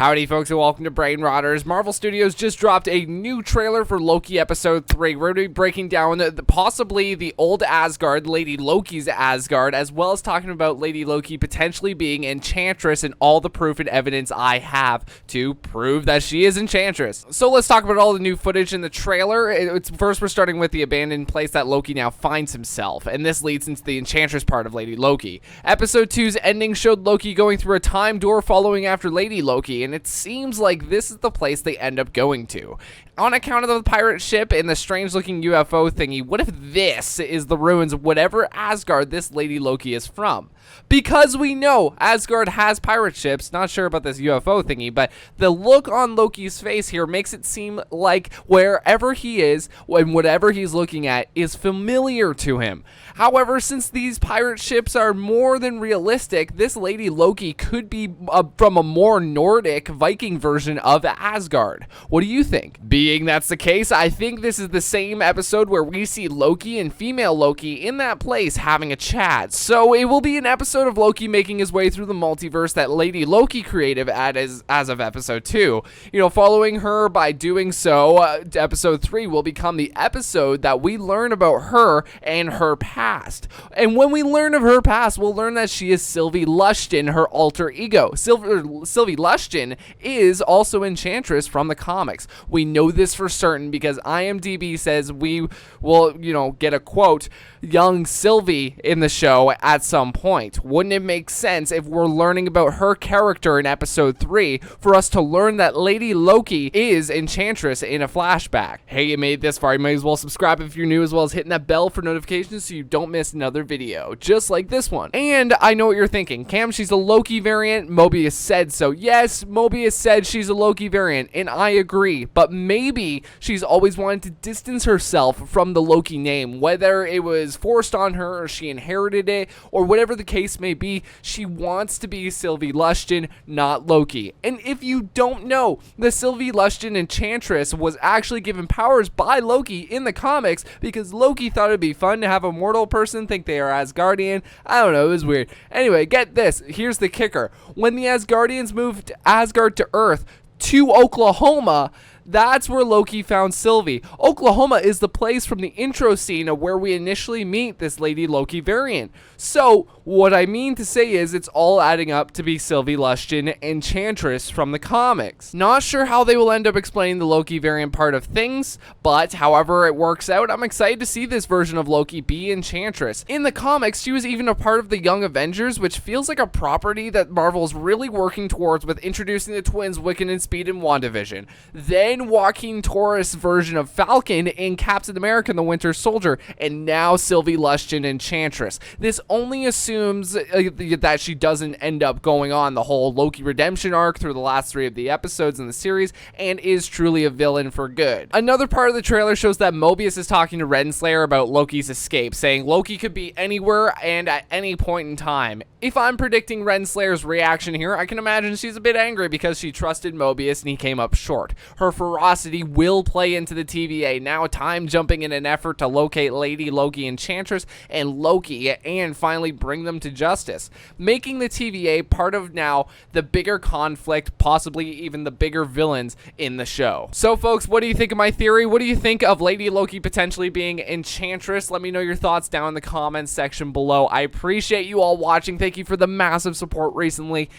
Howdy folks and welcome to Brain Rotters. Marvel Studios just dropped a new trailer for Loki episode 3. We're going to be breaking down possibly the old Asgard, Lady Loki's Asgard, as well as talking about Lady Loki potentially being Enchantress and all the proof and evidence I have to prove that she is Enchantress. So let's talk about all the new footage in the trailer. First we're starting with the abandoned place that Loki now finds himself, and this leads into the Enchantress part of Lady Loki. Episode 2's ending showed Loki going through a time door following after Lady Loki, and it seems like this is the place they end up going to. On account of the pirate ship and the strange-looking UFO thingy, what if this is the ruins of whatever Asgard this Lady Loki is from? Because we know Asgard has pirate ships, not sure about this UFO thingy, but the look on Loki's face here makes it seem like wherever he is and whatever he's looking at is familiar to him. However, since these pirate ships are more than realistic, this Lady Loki could be from a more Nordic Viking version of Asgard. What do you think? Being that's the case, I think this is the same episode where we see Loki and female Loki in that place having a chat. So it will be an episode of Loki making his way through the multiverse that Lady Loki created as of episode 2. Following her by doing so, episode 3 will become the episode that we learn about her and her past. And when we learn of her past, we'll learn that she is Sylvie Lushton, her alter ego. Sylvie Lushton is also Enchantress from the comics. We know this for certain because IMDB says we will, get a quote, young Sylvie in the show at some point. Wouldn't it make sense if we're learning about her character in episode 3 for us to learn that Lady Loki is Enchantress in a flashback? Hey, you made it this far, you might as well subscribe if you're new, as well as hitting that bell for notifications so you don't miss another video, just like this one. And I know what you're thinking, Cam, she's a Loki variant, Mobius said so. Yes, Mobius said she's a Loki variant, and I agree, but maybe she's always wanted to distance herself from the Loki name, whether it was forced on her or she inherited it, or whatever the case may be. She wants to be Sylvie Lushton, not Loki. And if you don't know, the Sylvie Lushton Enchantress was actually given powers by Loki in the comics because Loki thought it'd be fun to have a mortal person think they are Asgardian. I don't know, it was weird. Anyway, get this, here's the kicker. When the Asgardians moved Asgard to Earth to Oklahoma, that's where Loki found Sylvie. Oklahoma is the place from the intro scene of where we initially meet this Lady Loki variant. So, what I mean to say is it's all adding up to be Sylvie Lushton Enchantress from the comics. Not sure how they will end up explaining the Loki variant part of things, but however it works out, I'm excited to see this version of Loki be Enchantress. In the comics, she was even a part of the Young Avengers, which feels like a property that Marvel's really working towards with introducing the twins Wicken and Speed in WandaVision. Then Jaoquin Torres version of Falcon in Captain America and the Winter Soldier, and now Sylvie Lushton Enchantress. This only assumes that she doesn't end up going on the whole Loki redemption arc through the last 3 of the episodes in the series and is truly a villain for good. Another part of the trailer shows that Mobius is talking to Renslayer about Loki's escape, saying Loki could be anywhere and at any point in time. If I'm predicting Renslayer's reaction here, I can imagine she's a bit angry because she trusted Mobius and he came up short. Her ferocity will play into the TVA, now time jumping in an effort to locate Lady Loki Enchantress and Loki and finally bring them to justice, making the TVA part of now the bigger conflict, possibly even the bigger villains in the show. So folks, what do you think of my theory? What do you think of Lady Loki potentially being Enchantress? Let me know your thoughts down in the comments section below. I appreciate you all watching. Thank you for the massive support recently.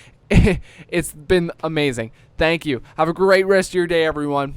It's been amazing. Thank you. Have a great rest of your day, everyone.